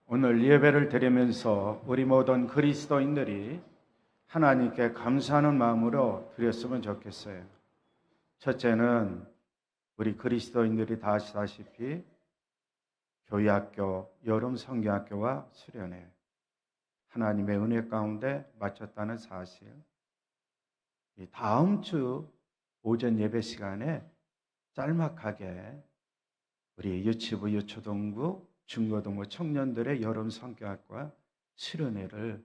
오늘 예배를 드리면서 우리 모든 그리스도인들이 하나님께 감사하는 마음으로 드렸으면 좋겠어요. 첫째는 우리 그리스도인들이 다 아시다시피 교회학교, 여름 성경학교와 수련회 하나님의 은혜 가운데 마쳤다는 사실. 다음 주 오전 예배 시간에 짤막하게 우리 유치부, 유초등부, 중고등부 청년들의 여름 성경학과 수련회를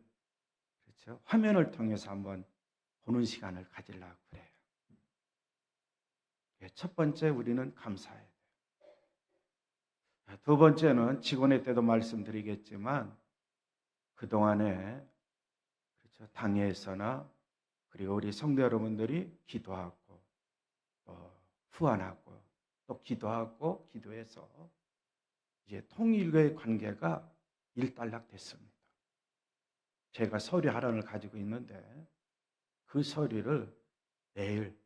그렇죠? 화면을 통해서 한번 보는 시간을 가지려고 그래요. 첫 번째 우리는 감사해야 돼요. 두 번째는 직원회 때도 말씀드리겠지만 그동안에 그렇죠? 당회에서나 그리고 우리 성도 여러분들이 기도하고 후원하고 또 기도하고 기도해서 이제 통일교의 관계가 일단락됐습니다. 제가 서류 하나를 가지고 있는데 그 서류를 내일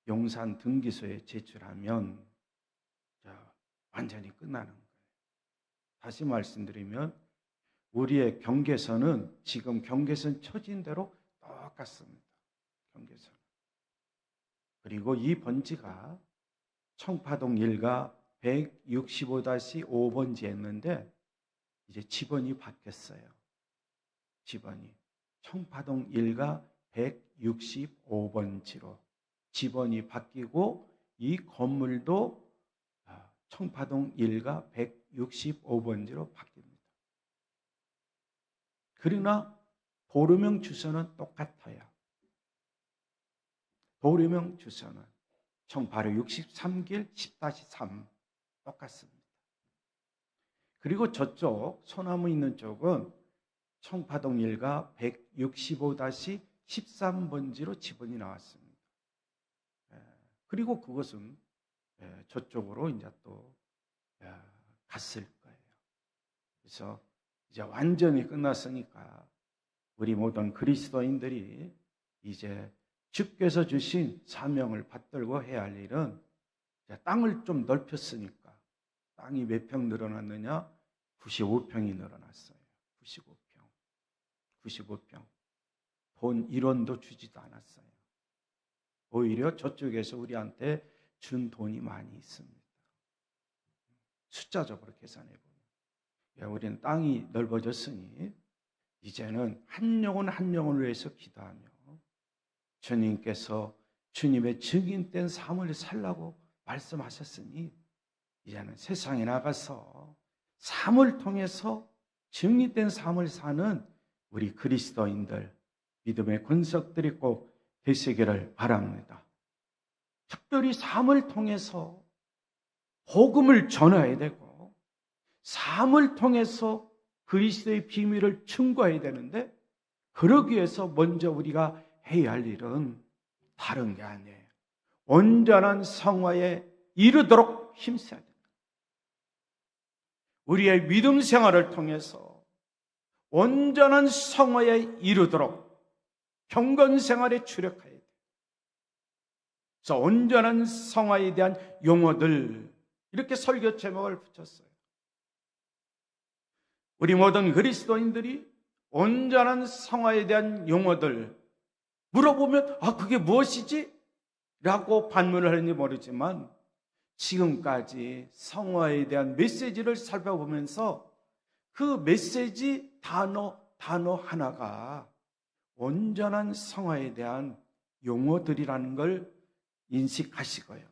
용산 등기소에 제출하면 완전히 끝나는 거예요. 다시 말씀드리면 우리의 경계선은 지금 경계선 처진대로 똑같습니다. 경계선. 그리고 이 번지가 청파동 1가 165-5번지였는데 이제 지번이 바뀌었어요. 지번이 청파동 1가 165번지로 지번이 바뀌고 이 건물도 청파동 1가 165번지로 바뀝니다. 그러나 도로명 주소는 똑같아요. 도로명 주소는 청파로 63길 10-3 똑같습니다. 그리고 저쪽 소나무 있는 쪽은 청파동 1가 165-13번지로 지번이 나왔습니다. 그리고 그것은 저쪽으로 이제 또 갔을 거예요. 그래서 이제 완전히 끝났으니까 우리 모든 그리스도인들이 이제 주께서 주신 사명을 받들고 해야 할 일은 땅을 좀 넓혔으니까 땅이 몇 평 늘어났느냐? 95평이 늘어났어요. 95평. 돈 1원도 주지도 않았어요. 오히려 저쪽에서 우리한테 준 돈이 많이 있습니다. 숫자적으로 계산해 보면 우리는 땅이 넓어졌으니 이제는 한 영혼 한 영혼을 위해서 기도하며 주님께서 주님의 증인된 삶을 살라고 말씀하셨으니 이제는 세상에 나가서 삶을 통해서 증인된 삶을 사는 우리 그리스도인들, 믿음의 권석들이 꼭 되시기를 바랍니다. 특별히 삶을 통해서 복음을 전해야 되고 삶을 통해서 그리스도의 비밀을 증거해야 되는데 그러기 위해서 먼저 우리가 해야 할 일은 다른 게 아니에요. 온전한 성화에 이르도록 힘써야 됩니다. 우리의 믿음 생활을 통해서 온전한 성화에 이르도록 경건 생활에 주력해야 돼요. 그래서 온전한 성화에 대한 용어들 이렇게 설교 제목을 붙였어요. 우리 모든 그리스도인들이 온전한 성화에 대한 용어들 물어보면 그게 무엇이지? 라고 반문을 하는지 모르지만 지금까지 성화에 대한 메시지를 살펴보면서 그 메시지 단어 하나가 온전한 성화에 대한 용어들이라는 걸 인식하시고요.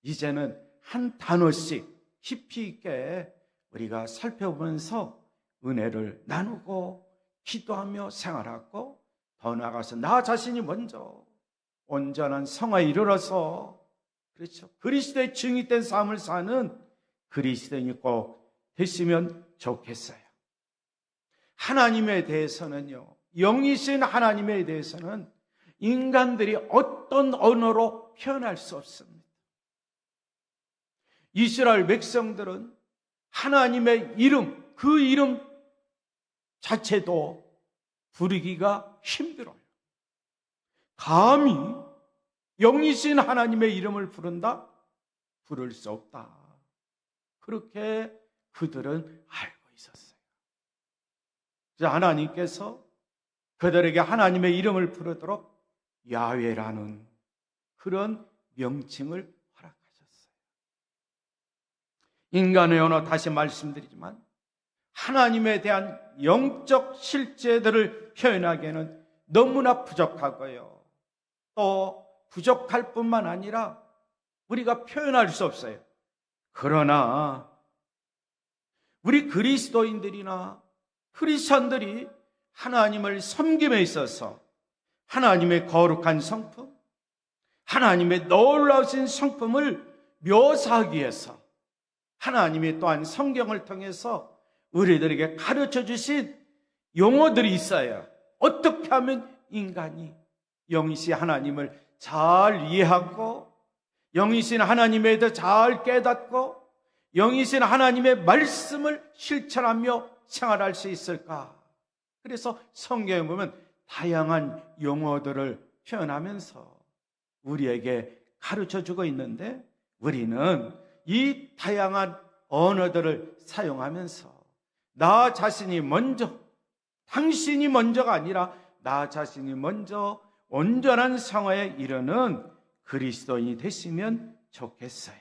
이제는 한 단어씩 깊이 있게 우리가 살펴보면서 은혜를 나누고 기도하며 생활하고 더 나아가서 나 자신이 먼저 온전한 성화에 이르러서 그렇죠. 그리스도의 증인된 삶을 사는 그리스도인이 꼭 됐으면 좋겠어요. 하나님에 대해서는요, 영이신 하나님에 대해서는 인간들이 어떤 언어로 표현할 수 없습니다. 이스라엘 백성들은 하나님의 이름, 그 이름 자체도 부르기가 힘들어요. 감히 영이신 하나님의 이름을 부른다? 부를 수 없다. 그렇게 그들은 알고 있었어요. 그래서 하나님께서 그들에게 하나님의 이름을 부르도록 야훼라는 그런 명칭을 허락하셨어요. 인간의 언어, 다시 말씀드리지만 하나님에 대한 영적 실제들을 표현하기에는 너무나 부족하고요. 또 부족할 뿐만 아니라 우리가 표현할 수 없어요. 그러나 우리 그리스도인들이나 크리스천들이 하나님을 섬김에 있어서 하나님의 거룩한 성품, 하나님의 놀라우신 성품을 묘사하기 위해서 하나님이 또한 성경을 통해서 우리들에게 가르쳐 주신 용어들이 있어요. 어떻게 하면 인간이 영이신 하나님을 잘 이해하고 영이신 하나님에 대해 잘 깨닫고 영이신 하나님의 말씀을 실천하며 생활할 수 있을까? 그래서 성경에 보면 다양한 용어들을 표현하면서 우리에게 가르쳐주고 있는데 우리는 이 다양한 언어들을 사용하면서 나 자신이 먼저, 당신이 먼저가 아니라 나 자신이 먼저 온전한 상황에 이르는 그리스도인이 되시면 좋겠어요.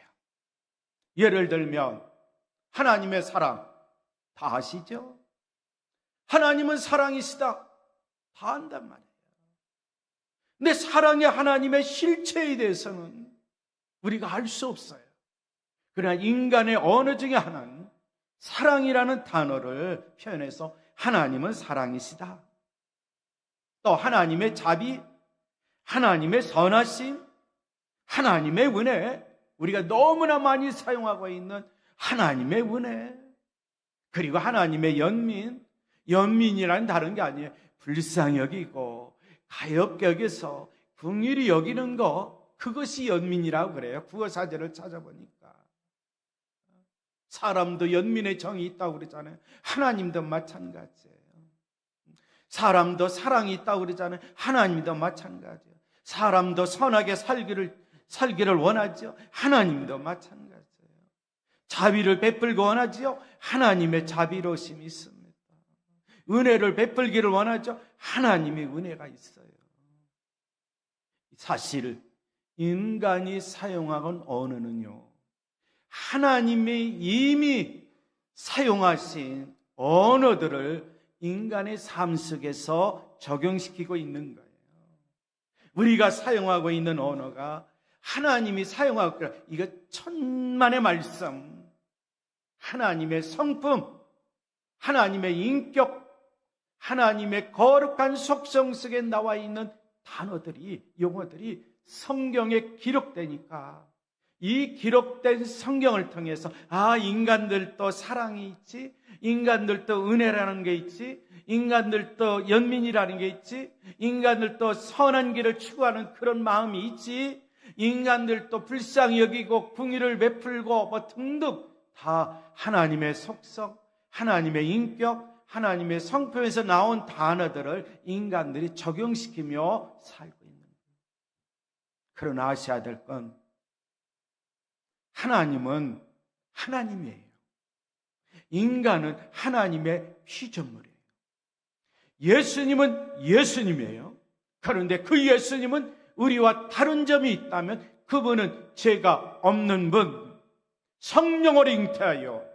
예를 들면 하나님의 사랑 다 아시죠? 하나님은 사랑이시다 다 안단 말이에요. 근데 사랑의 하나님의 실체에 대해서는 우리가 알 수 없어요. 그러나 인간의 언어 중에 하나는 사랑이라는 단어를 표현해서 하나님은 사랑이시다. 또 하나님의 자비, 하나님의 선하심, 하나님의 은혜, 우리가 너무나 많이 사용하고 있는 하나님의 은혜, 그리고 하나님의 연민, 연민이란 다른 게 아니에요. 불쌍히 여기고 가엾게 여기서 긍휼히 여기는 거, 그것이 연민이라고 그래요. 국어사전을 찾아보니까. 사람도 연민의 정이 있다고 그러잖아요. 하나님도 마찬가지예요. 사람도 사랑이 있다고 그러잖아요. 하나님도 마찬가지예요. 사람도 선하게 살기를 원하죠. 하나님도 마찬가지예요. 자비를 베풀고 원하지요. 하나님의 자비로심이 있습니다. 은혜를 베풀기를 원하죠. 하나님의 은혜가 있어요. 사실 인간이 사용하는 언어는요, 하나님이 이미 사용하신 언어들을 인간의 삶 속에서 적용시키고 있는 거예요. 우리가 사용하고 있는 언어가 하나님이 사용하고 있는, 이거 천만의 말씀, 하나님의 성품, 하나님의 인격, 하나님의 거룩한 속성 속에 나와 있는 단어들이, 용어들이 성경에 기록되니까 이 기록된 성경을 통해서 인간들도 사랑이 있지, 인간들도 은혜라는 게 있지, 인간들도 연민이라는 게 있지, 인간들도 선한 길을 추구하는 그런 마음이 있지, 인간들도 불쌍히 여기고 긍휼을 베풀고 뭐 등등 다 하나님의 속성, 하나님의 인격, 하나님의 성품에서 나온 단어들을 인간들이 적용시키며 살고 있는 거예요. 그러나 아셔야 될 건 하나님은 하나님이에요. 인간은 하나님의 피조물이에요. 예수님은 예수님이에요. 그런데 그 예수님은 우리와 다른 점이 있다면 그분은 죄가 없는 분, 성령을 잉태하여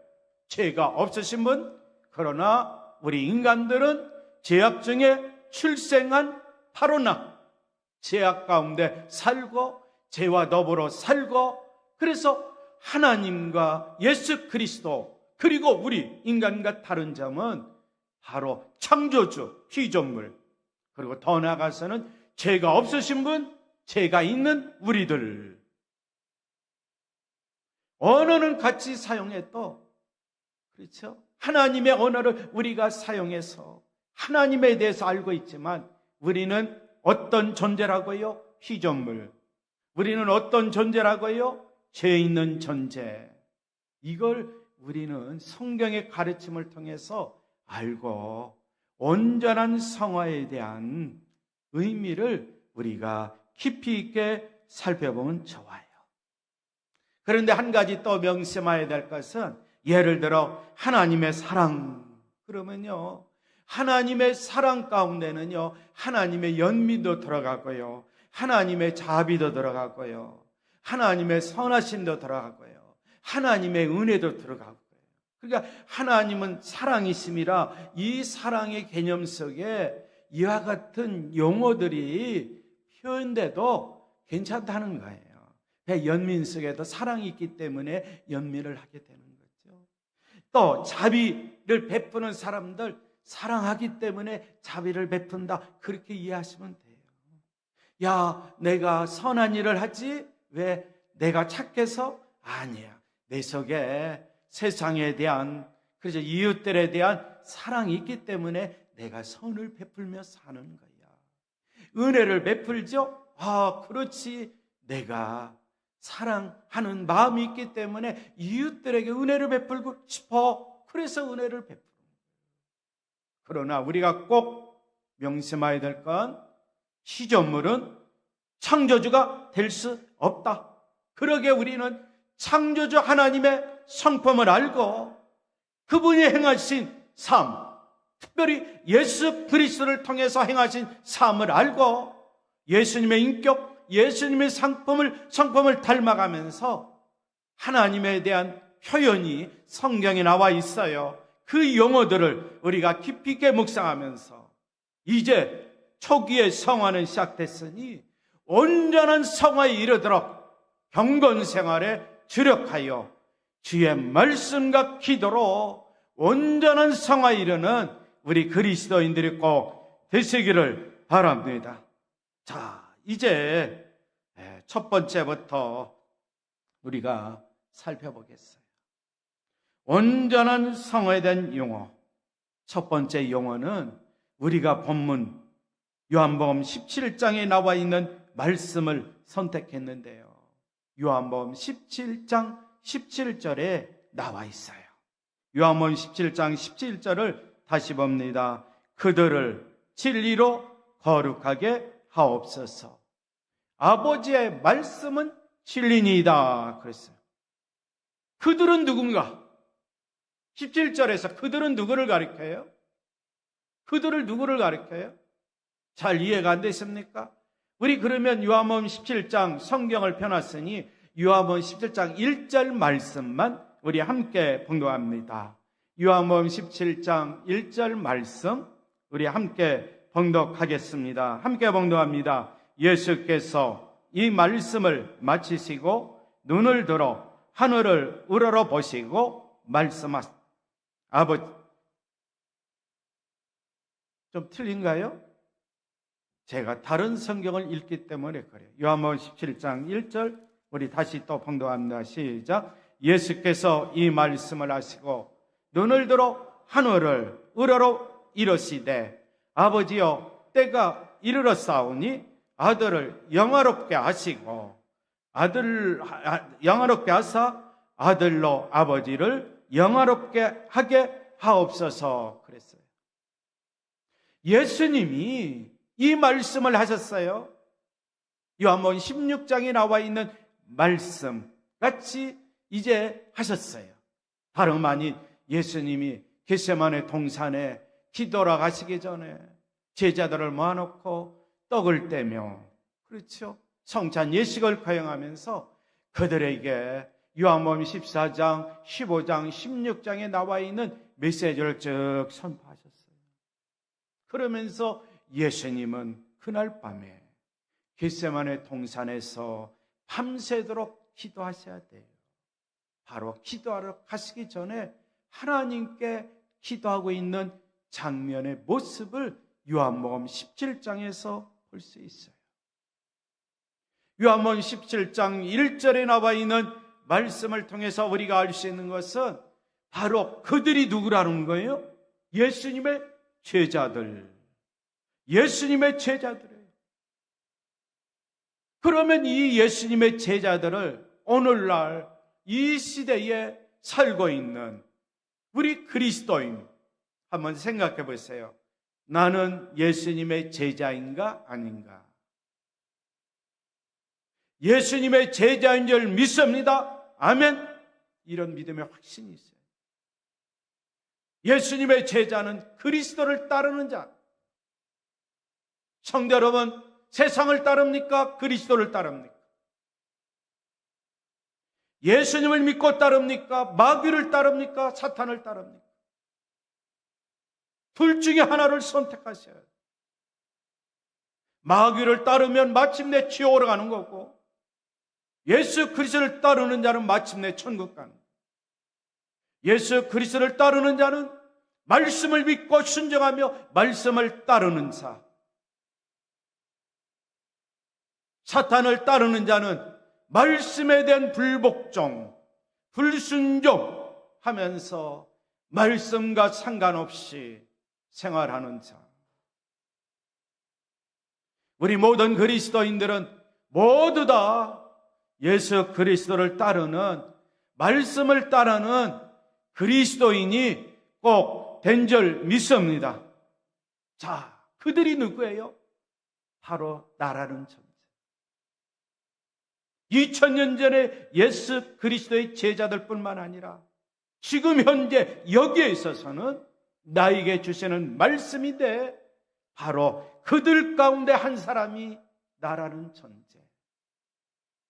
죄가 없으신 분, 그러나 우리 인간들은 죄악 중에 출생한 바로 나, 죄악 가운데 살고 죄와 더불어 살고, 그래서 하나님과 예수 그리스도 그리고 우리 인간과 다른 점은 바로 창조주, 피조물, 그리고 더 나아가서는 죄가 없으신 분, 죄가 있는 우리들. 언어는 같이 사용해도, 그렇죠? 하나님의 언어를 우리가 사용해서 하나님에 대해서 알고 있지만 우리는 어떤 존재라고요? 피조물. 우리는 어떤 존재라고요? 죄 있는 존재. 이걸 우리는 성경의 가르침을 통해서 알고 온전한 성화에 대한 의미를 우리가 깊이 있게 살펴보면 좋아요. 그런데 한 가지 또 명심해야 될 것은, 예를 들어 하나님의 사랑 그러면요, 하나님의 사랑 가운데는요, 하나님의 연민도 들어가고요, 하나님의 자비도 들어가고요, 하나님의 선하심도 들어가고요, 하나님의 은혜도 들어가고요. 그러니까 하나님은 사랑이심이라 이 사랑의 개념 속에 이와 같은 용어들이 표현돼도 괜찮다는 거예요. 연민 속에도 사랑이 있기 때문에 연민을 하게 되는 거죠. 또 자비를 베푸는 사람들, 사랑하기 때문에 자비를 베푼다, 그렇게 이해하시면 돼요. 야, 내가 선한 일을 하지? 왜? 내가 착해서? 아니야. 내 속에 세상에 대한, 그래서 이웃들에 대한 사랑이 있기 때문에 내가 선을 베풀며 사는 거야. 은혜를 베풀죠? 아, 그렇지. 내가 사랑하는 마음이 있기 때문에 이웃들에게 은혜를 베풀고 싶어. 그래서 은혜를 베푸는 거예요. 그러나 우리가 꼭 명심해야 될 건, 시조물은 창조주가 될 수 없다. 그러기에 우리는 창조주 하나님의 성품을 알고 그분이 행하신 삶, 특별히 예수 그리스도를 통해서 행하신 삶을 알고 예수님의 인격, 예수님의 성품을 닮아가면서 하나님에 대한 표현이 성경에 나와 있어요. 그 용어들을 우리가 깊이 있게 묵상하면서 이제 초기의 성화는 시작됐으니 온전한 성화에 이르도록 경건 생활에 주력하여 주의 말씀과 기도로 온전한 성화에 이르는 우리 그리스도인들이 꼭 되시기를 바랍니다. 자, 이제 첫 번째부터 우리가 살펴보겠어요. 온전한 성화에 대한 용어. 첫 번째 용어는 우리가 본문 요한복음 17장에 나와 있는 말씀을 선택했는데요. 요한복음 17장 17절에 나와 있어요. 요한복음 17장 17절을 다시 봅니다. 그들을 진리로 거룩하게 하옵소서. 아버지의 말씀은 진리니이다 그랬어요. 그들은 누군가? 17절에서 그들은 누구를 가리켜요? 그들을 누구를 가리켜요? 잘 이해가 안 되십니까? 우리 그러면 요한복음 17장 성경을 펴놨으니 요한복음 17장 1절 말씀만 우리 함께 봉독합니다. 요한복음 17장 1절 말씀 우리 함께 봉독하겠습니다. 함께 봉독합니다. 예수께서 이 말씀을 마치시고 눈을 들어 하늘을 우러러 보시고 말씀하셨다. 아버지, 좀 틀린가요? 제가 다른 성경을 읽기 때문에 그래요. 요한복음 17장 1절 우리 다시 또 봉독합니다. 시작. 예수께서 이 말씀을 하시고 눈을 들어 하늘을 우러러 이르시되 아버지여 때가 이르렀사오니 아들을 영화롭게 하시고 영화롭게 하사 아들로 아버지를 영화롭게 하게 하옵소서 그랬어요. 예수님이 이 말씀을 하셨어요. 요한복음 16장에 나와 있는 말씀 같이 이제 하셨어요. 다름 아닌 예수님이 겟세마네 동산에 기도하러 가시기 전에 제자들을 모아놓고 떡을 떼며, 그렇죠, 성찬 예식을 거행하면서 그들에게 요한복음 14장, 15장, 16장에 나와 있는 메시지를 쭉 선포하셨어요. 그러면서 예수님은 그날 밤에 겟세마네 동산에서 밤새도록 기도하셔야 돼요. 바로 기도하러 가시기 전에 하나님께 기도하고 있는 장면의 모습을 요한복음 17장에서 볼 수 있어요. 요한복음 17장 1절에 나와 있는 말씀을 통해서 우리가 알 수 있는 것은 바로 그들이 누구라는 거예요? 예수님의 제자들. 예수님의 제자들이에요. 그러면 이 예수님의 제자들을 오늘날 이 시대에 살고 있는 우리 그리스도인 한번 생각해 보세요. 나는 예수님의 제자인가 아닌가? 예수님의 제자인 줄 믿습니다. 아멘. 이런 믿음의 확신이 있어요. 예수님의 제자는 그리스도를 따르는 자. 성도 여러분, 세상을 따릅니까? 그리스도를 따릅니까? 예수님을 믿고 따릅니까? 마귀를 따릅니까? 사탄을 따릅니까? 둘 중에 하나를 선택하셔야 돼요. 마귀를 따르면 마침내 지옥으로 가는 거고, 예수 그리스도를 따르는 자는 마침내 천국 가는 거예요. 예수 그리스도를 따르는 자는 말씀을 믿고 순종하며 말씀을 따르는 자. 사탄을 따르는 자는 말씀에 대한 불복종, 불순종 하면서 말씀과 상관없이 생활하는 자. 우리 모든 그리스도인들은 모두 다 예수 그리스도를 따르는, 말씀을 따르는 그리스도인이 꼭 된 줄 믿습니다. 자, 그들이 누구예요? 바로 나라는 존재. 2000년 전에 예수 그리스도의 제자들뿐만 아니라 지금 현재 여기에 있어서는 나에게 주시는 말씀인데, 바로 그들 가운데 한 사람이 나라는 존재.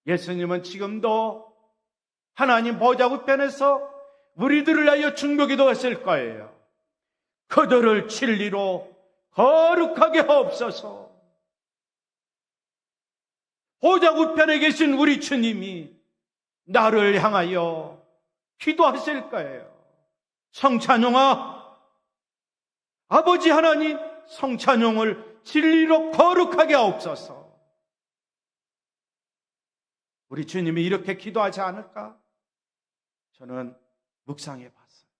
예수님은 지금도 하나님 보좌 우편에서 우리들을 위하여 중보기도하실 거예요. 그들을 진리로 거룩하게 하옵소서. 보좌 우편에 계신 우리 주님이 나를 향하여 기도하실 거예요. 성찬용아, 아버지 하나님, 성찬용을 진리로 거룩하게 하옵소서. 우리 주님이 이렇게 기도하지 않을까? 저는 묵상해 봤어요.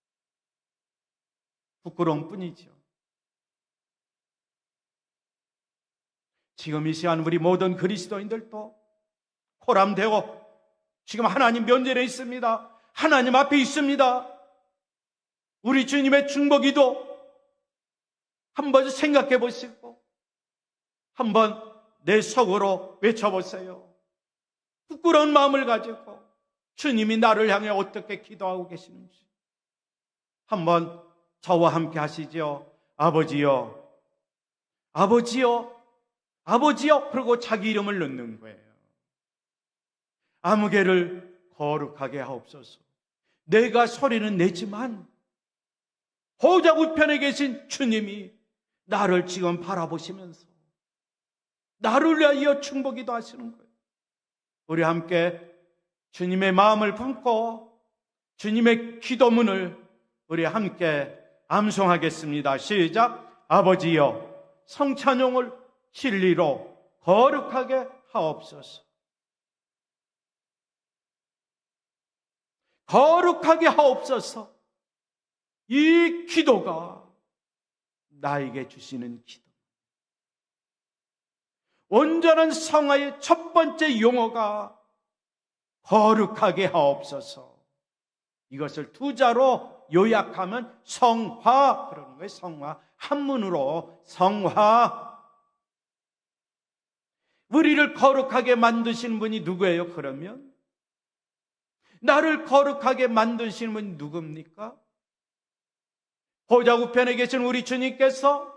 부끄러운 뿐이죠. 지금 이 시간 우리 모든 그리스도인들도 코람되고 지금 하나님 면전에 있습니다. 하나님 앞에 있습니다. 우리 주님의 중보기도 한번 생각해 보시고 한번 내 속으로 외쳐보세요. 부끄러운 마음을 가지고 주님이 나를 향해 어떻게 기도하고 계시는지 한번 저와 함께 하시죠. 아버지요, 아버지요, 아버지요. 그러고 자기 이름을 넣는 거예요. 아무개를 거룩하게 하옵소서. 내가 소리는 내지만 보좌 우편에 계신 주님이 나를 지금 바라보시면서 나를 위하여 충복기도 하시는 거예요. 우리 함께 주님의 마음을 품고 주님의 기도문을 우리 함께 암송하겠습니다. 시작. 아버지여, 성찬용을 진리로 거룩하게 하옵소서. 거룩하게 하옵소서. 이 기도가 나에게 주시는 기도. 온전한 성화의 첫 번째 용어가 거룩하게 하옵소서. 이것을 두 자로 요약하면 성화, 그러는 거예요. 성화. 한문으로 성화. 우리를 거룩하게 만드신 분이 누구예요? 그러면 나를 거룩하게 만드신 분이 누굽니까? 보좌 우편에 계신 우리 주님께서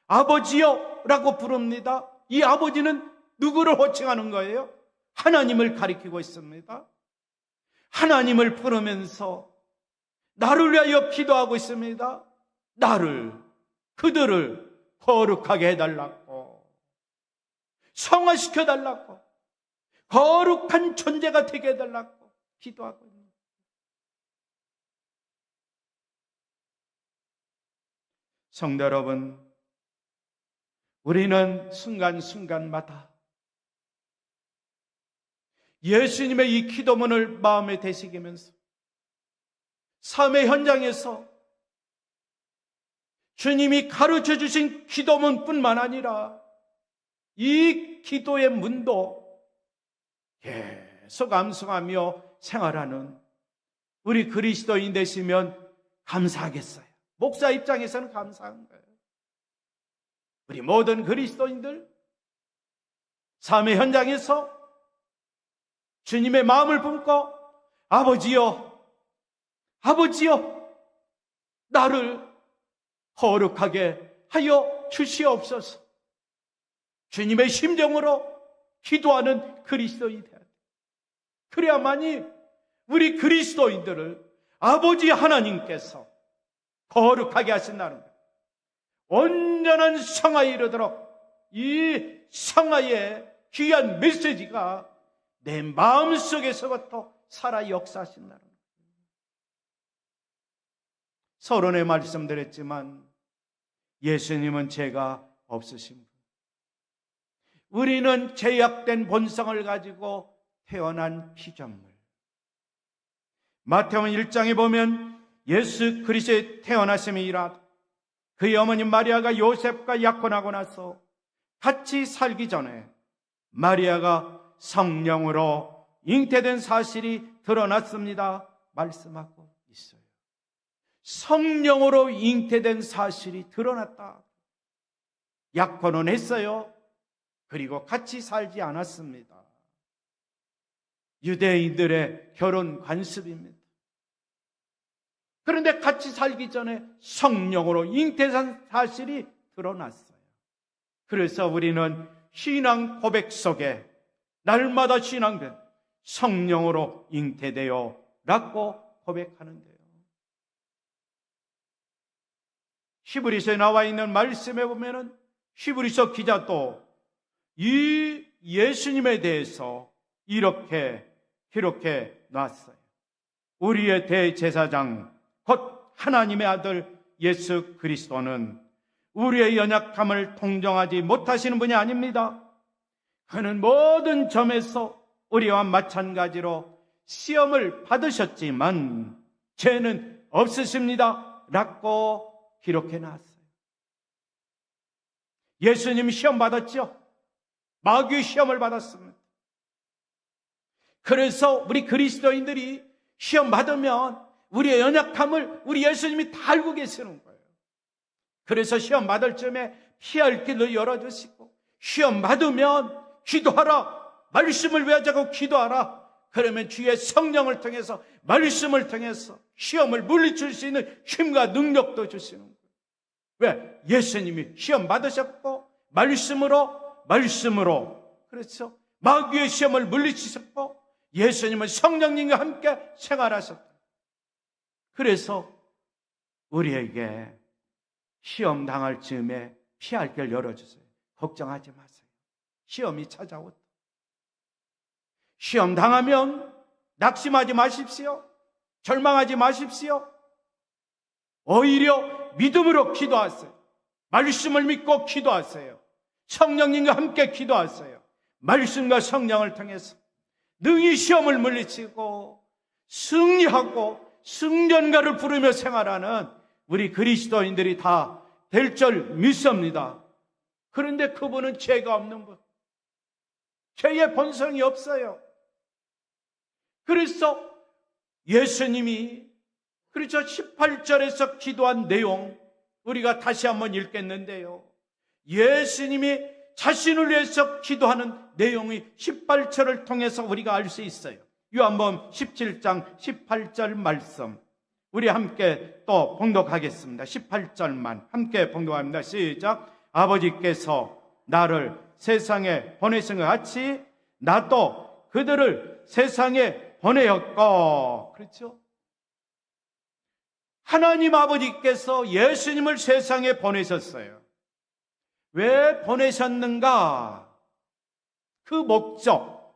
아버지요 라고 부릅니다. 이 아버지는 누구를 호칭하는 거예요? 하나님을 가리키고 있습니다. 하나님을 부르면서 나를 위하여 기도하고 있습니다. 그들을 거룩하게 해달라고, 성화시켜달라고, 거룩한 존재가 되게 해달라고 기도하고 있습니다. 성도 여러분, 우리는 순간순간마다 예수님의 이 기도문을 마음에 되새기면서 삶의 현장에서 주님이 가르쳐 주신 기도문뿐만 아니라 이 기도의 문도 계속 암송하며 생활하는 우리 그리스도인 되시면 감사하겠어요. 목사 입장에서는 감사한 거예요. 우리 모든 그리스도인들 삶의 현장에서 주님의 마음을 품고 아버지요, 아버지요, 나를 거룩하게 하여 주시옵소서. 주님의 심정으로 기도하는 그리스도인이 되어야 돼. 그래야만이 우리 그리스도인들을 아버지 하나님께서 거룩하게 하신다는 거예요. 온전한 성화에 이르도록 이 성화의 귀한 메시지가 내 마음속에서부터 살아 역사하신다는 거예요. 서론에 말씀드렸지만 예수님은 죄가 없으신 분. 우리는 죄악된 본성을 가지고 태어난 피조물. 마태복음 1장에 보면 예수 그리스도의 태어나심이라 그의 어머니 마리아가 요셉과 약혼하고 나서 같이 살기 전에 마리아가 성령으로 잉태된 사실이 드러났습니다 말씀하고 있어요. 성령으로 잉태된 사실이 드러났다. 약혼은 했어요. 그리고 같이 살지 않았습니다. 유대인들의 결혼 관습입니다. 그런데 같이 살기 전에 성령으로 잉태한 사실이 드러났어요. 그래서 우리는 신앙 고백 속에 날마다 신앙된 성령으로 잉태되어 라고 고백하는데요. 히브리서에 나와 있는 말씀에 보면은 히브리서 기자도 이 예수님에 대해서 이렇게 기록해 놨어요. 우리의 대제사장 곧 하나님의 아들 예수 그리스도는 우리의 연약함을 통정하지 못하시는 분이 아닙니다. 그는 모든 점에서 우리와 마찬가지로 시험을 받으셨지만 죄는 없으십니다 라고 기록해 놨어요. 예수님 시험 받았죠? 마귀의 시험을 받았습니다. 그래서 우리 그리스도인들이 시험 받으면 우리의 연약함을 우리 예수님이 다 알고 계시는 거예요. 그래서 시험 받을 쯤에 피할 길을 열어주시고, 시험 받으면 기도하라, 말씀을 외우자고 기도하라. 그러면 주의 성령을 통해서, 말씀을 통해서 시험을 물리칠 수 있는 힘과 능력도 주시는 거예요. 왜? 예수님이 시험 받으셨고 말씀으로 그렇죠? 마귀의 시험을 물리치셨고 예수님은 성령님과 함께 생활하셨다. 그래서 우리에게 시험 당할 즈음에 피할 길 열어주세요. 걱정하지 마세요. 시험이 찾아오다. 시험 당하면 낙심하지 마십시오. 절망하지 마십시오. 오히려 믿음으로 기도하세요. 말씀을 믿고 기도하세요. 성령님과 함께 기도하세요. 말씀과 성령을 통해서 능히 시험을 물리치고 승리하고 승전가를 부르며 생활하는 우리 그리스도인들이 다 될 줄 믿습니다. 그런데 그분은 죄가 없는 분, 죄의 본성이 없어요. 그래서 예수님이 그렇죠 18절에서 기도한 내용 우리가 다시 한번 읽겠는데요, 예수님이 자신을 위해서 기도하는 내용이 18절을 통해서 우리가 알 수 있어요. 요한복음 17장 18절 말씀 우리 함께 또 봉독하겠습니다. 18절만 함께 봉독합니다. 시작. 아버지께서 나를 세상에 보내신 것 같이 나도 그들을 세상에 보내었고. 그렇죠? 하나님 아버지께서 예수님을 세상에 보내셨어요. 왜 보내셨는가? 그 목적,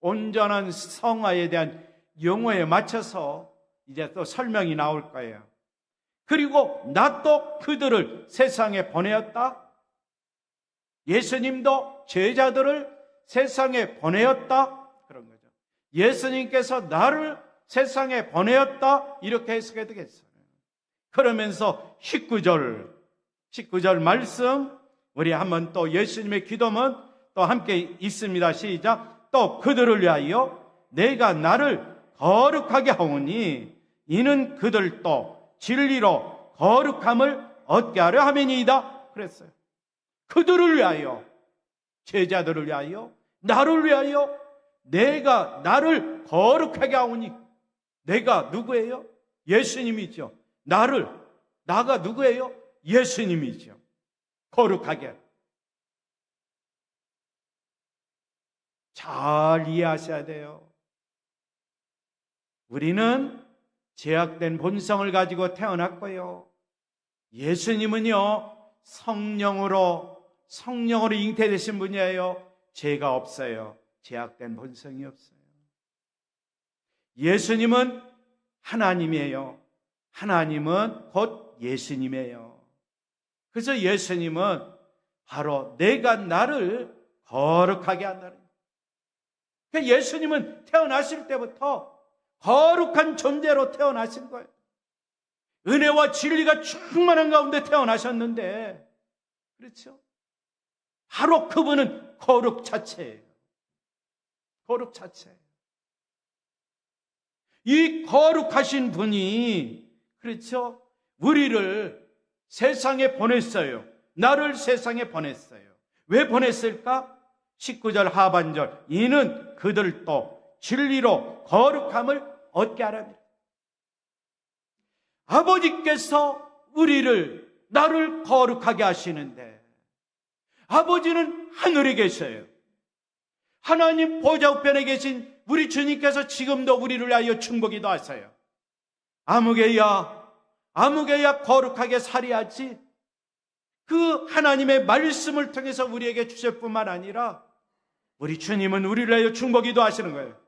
온전한 성화에 대한 용어에 맞춰서 이제 또 설명이 나올 거예요. 그리고 나 또 그들을 세상에 보내었다. 예수님도 제자들을 세상에 보내었다. 그런 거죠. 예수님께서 나를 세상에 보내었다. 이렇게 해석해야 되겠어요. 그러면서 19절 말씀 우리 한번 또 예수님의 기도문 또 함께 있습니다. 시작. 또 그들을 위하여 내가 나를 거룩하게 하오니 이는 그들도 진리로 거룩함을 얻게 하려 함이니이다. 그랬어요. 그들을 위하여, 제자들을 위하여, 나를 위하여 내가 나를 거룩하게 하오니. 내가 누구예요? 예수님이죠. 나를 나가 누구예요? 예수님이죠. 거룩하게. 잘 이해하셔야 돼요. 우리는 죄악된 본성을 가지고 태어났고요. 예수님은요, 성령으로 잉태되신 분이에요. 죄가 없어요. 죄악된 본성이 없어요. 예수님은 하나님이에요. 하나님은 곧 예수님이에요. 그래서 예수님은 바로 내가 나를 거룩하게 한다는 거예요. 예수님은 태어나실 때부터 거룩한 존재로 태어나신 거예요. 은혜와 진리가 충만한 가운데 태어나셨는데, 그렇죠? 바로 그분은 거룩 자체예요. 거룩 자체예요. 이 거룩하신 분이, 그렇죠? 우리를 세상에 보냈어요. 나를 세상에 보냈어요. 왜 보냈을까? 19절 하반절, 이는 그들도 진리로 거룩함을 얻게 하랍니다. 아버지께서 나를 거룩하게 하시는데, 아버지는 하늘에 계셔요. 하나님 보좌 우편에 계신 우리 주님께서 지금도 우리를 위하여 충고기도 하세요. 아무개야 거룩하게 살아야지. 그 하나님의 말씀을 통해서 우리에게 주실 뿐만 아니라 우리 주님은 우리를 위하여 충고기도 하시는 거예요.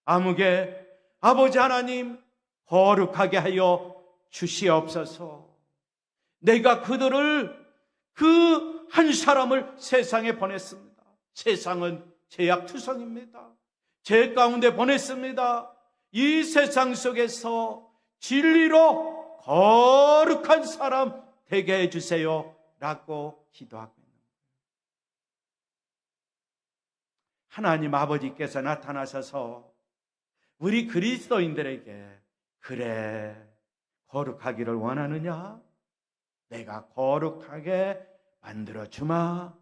아무개 아버지 하나님 거룩하게 하여 주시옵소서. 내가 그 한 사람을 세상에 보냈습니다. 세상은 죄악투성입니다. 죄 가운데 보냈습니다. 이 세상 속에서 진리로 거룩한 사람 되게 해주세요 라고 기도하고 있는 거예요. 하나님 아버지께서 나타나셔서 우리 그리스도인들에게, 그래 거룩하기를 원하느냐? 내가 거룩하게 만들어주마.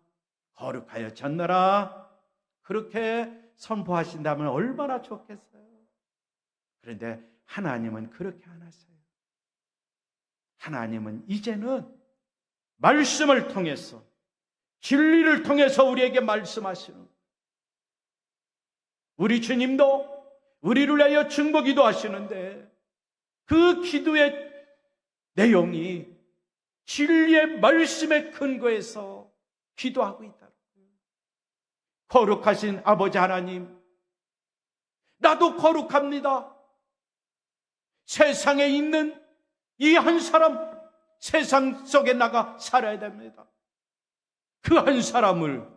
거룩하여 졌노라. 그렇게 선포하신다면 얼마나 좋겠어요. 그런데 하나님은 그렇게 안 하세요. 하나님은 이제는 말씀을 통해서, 진리를 통해서 우리에게 말씀하시는 거예요. 우리 주님도 우리를 위하여 중보기도 하시는데 그 기도의 내용이 진리의 말씀에 근거해서 기도하고 있다. 거룩하신 아버지 하나님, 나도 거룩합니다. 세상에 있는 이 한 사람, 세상 속에 나가 살아야 됩니다. 그 한 사람을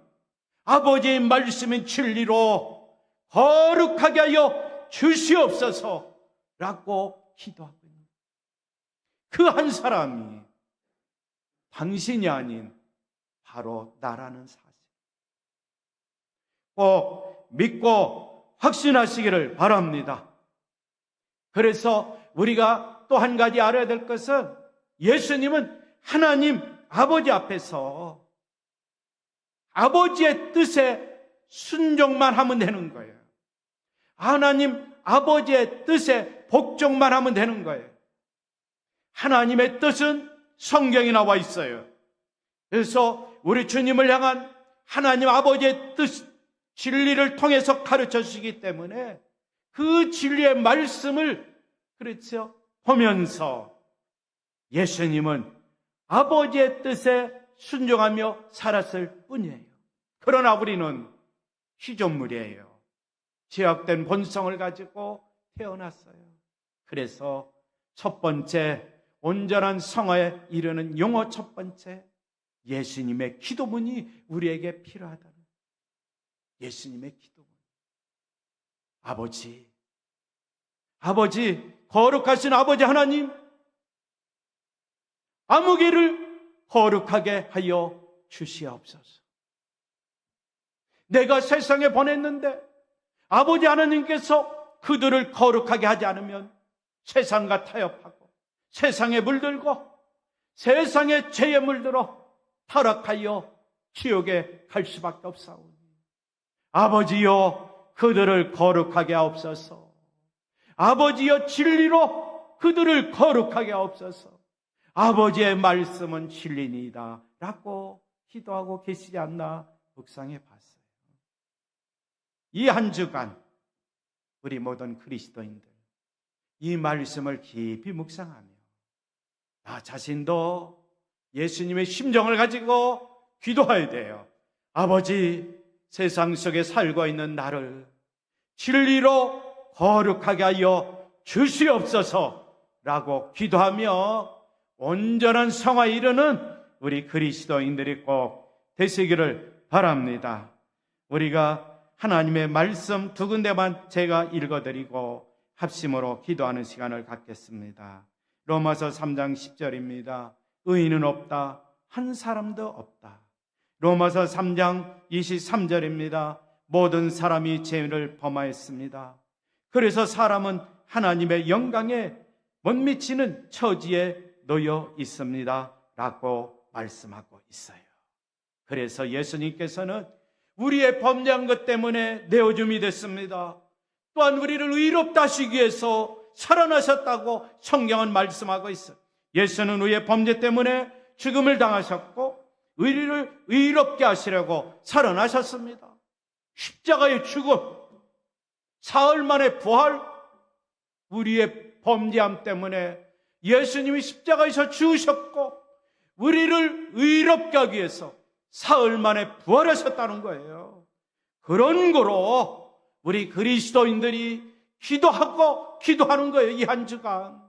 아버지의 말씀인 진리로 거룩하게 하여 주시옵소서 라고 기도하고 있는 그 한 사람이 당신이 아닌 바로 나라는 사실 꼭 믿고 확신하시기를 바랍니다. 그래서 우리가 또 한 가지 알아야 될 것은, 예수님은 하나님 아버지 앞에서 아버지의 뜻에 순종만 하면 되는 거예요. 하나님 아버지의 뜻에 복종만 하면 되는 거예요. 하나님의 뜻은 성경에 나와 있어요. 그래서 우리 주님을 향한 하나님 아버지의 뜻, 진리를 통해서 가르쳐 주시기 때문에 그 진리의 말씀을, 그렇죠, 보면서 예수님은 아버지의 뜻에 순종하며 살았을 뿐이에요. 그러나 우리는 피조물이에요. 죄악된 본성을 가지고 태어났어요. 그래서 첫 번째, 온전한 성화에 이르는 용어 첫 번째, 예수님의 기도문이 우리에게 필요하다는 거예요. 예수님의 기도문. 아버지, 거룩하신 아버지 하나님, 아무개를 거룩하게 하여 주시옵소서. 내가 세상에 보냈는데 아버지 하나님께서 그들을 거룩하게 하지 않으면 세상과 타협하고 세상에 물들고 세상의 죄에 물들어 타락하여 지옥에 갈 수밖에 없사오니, 아버지여 그들을 거룩하게 하옵소서. 아버지여 진리로 그들을 거룩하게 하옵소서. 아버지의 말씀은 진리니이다 라고 기도하고 계시지 않나 묵상해 봤어요. 이 한 주간 우리 모든 그리스도인들 이 말씀을 깊이 묵상하며 나 자신도 예수님의 심정을 가지고 기도해야 돼요. 아버지, 세상 속에 살고 있는 나를 진리로 거룩하게 하여 주시옵소서 라고 기도하며 온전한 성화에 이르는 우리 그리스도인들이 꼭 되시기를 바랍니다. 우리가 하나님의 말씀 두 군데만 제가 읽어드리고 합심으로 기도하는 시간을 갖겠습니다. 로마서 3장 10절입니다. 의인은 없다, 한 사람도 없다. 로마서 3장 23절입니다. 모든 사람이 죄를 범하였습니다. 그래서 사람은 하나님의 영광에 못 미치는 처지에 놓여 있습니다 라고 말씀하고 있어요. 그래서 예수님께서는 우리의 범죄한 것 때문에 내어줌이 됐습니다. 또한 우리를 의롭다 하시기 위해서 살아나셨다고 성경은 말씀하고 있어요. 예수는 우리의 범죄 때문에 죽음을 당하셨고 우리를 의롭게 하시려고 살아나셨습니다. 십자가의 죽음, 사흘 만에 부활, 우리의 범죄함 때문에 예수님이 십자가에서 죽으셨고 우리를 의롭게 하기 위해서 사흘 만에 부활하셨다는 거예요. 그런 거로 우리 그리스도인들이 기도하는 거예요. 이 한 주간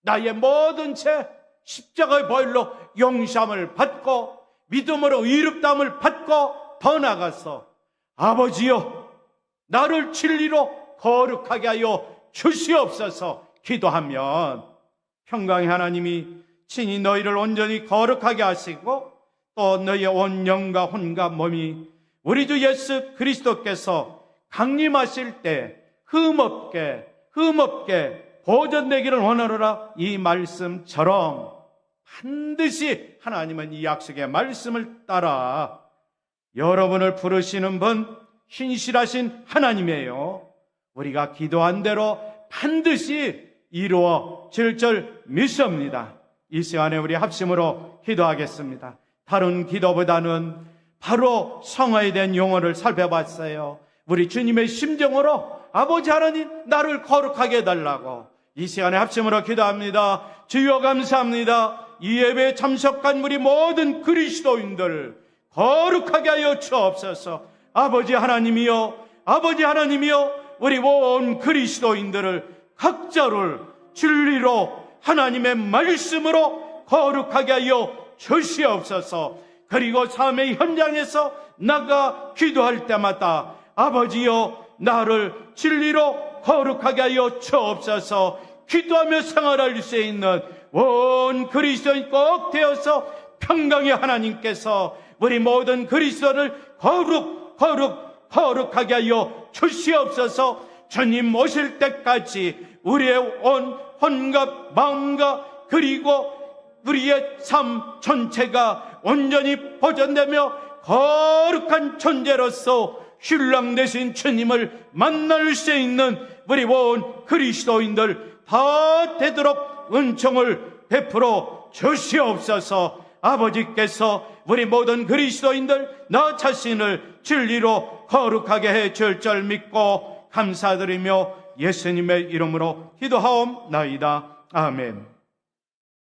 나의 모든 죄 십자가의 보혈로 용서함을 받고 믿음으로 의롭다함을 받고 더 나아가서 아버지여 나를 진리로 거룩하게 하여 주시옵소서 기도하면 평강의 하나님이 친히 너희를 온전히 거룩하게 하시고 또 너희의 온 영과 혼과 몸이 우리 주 예수 그리스도께서 강림하실 때 흠없게 보존되기를 원하노라. 이 말씀처럼 반드시 하나님은 이 약속의 말씀을 따라 여러분을 부르시는 분 신실하신 하나님이에요. 우리가 기도한 대로 반드시 이루어질 줄 믿습니다. 이 시간에 우리 합심으로 기도하겠습니다. 다른 기도보다는 바로 성화에 대한 용어를 살펴봤어요. 우리 주님의 심정으로 아버지 하나님 나를 거룩하게 해달라고 이 시간에 합심으로 기도합니다. 주여 감사합니다. 이 예배에 참석한 우리 모든 그리스도인들 거룩하게 하여 주옵소서. 아버지 하나님이여 우리 온 그리스도인들을 각자를 진리로 하나님의 말씀으로 거룩하게 하여 주시옵소서. 그리고 삶의 현장에서 나가 기도할 때마다 아버지여 나를 진리로 거룩하게 하여 주옵소서. 기도하며 생활할 수 있는 온 그리스도인 꼭 되어서 평강의 하나님께서 우리 모든 그리스도를 거룩하게 하여 주시옵소서. 주님 오실 때까지 우리의 온 혼과 마음과 그리고 우리의 삶 전체가 온전히 보존되며 거룩한 존재로서 신랑 되신 주님을 만날 수 있는 우리 온 그리스도인들 다 되도록 은총을 베풀어 주시옵소서. 아버지께서 우리 모든 그리스도인들 나 자신을 진리로 거룩하게 해 줄 줄 믿고 감사드리며 예수님의 이름으로 기도하옵나이다. 아멘.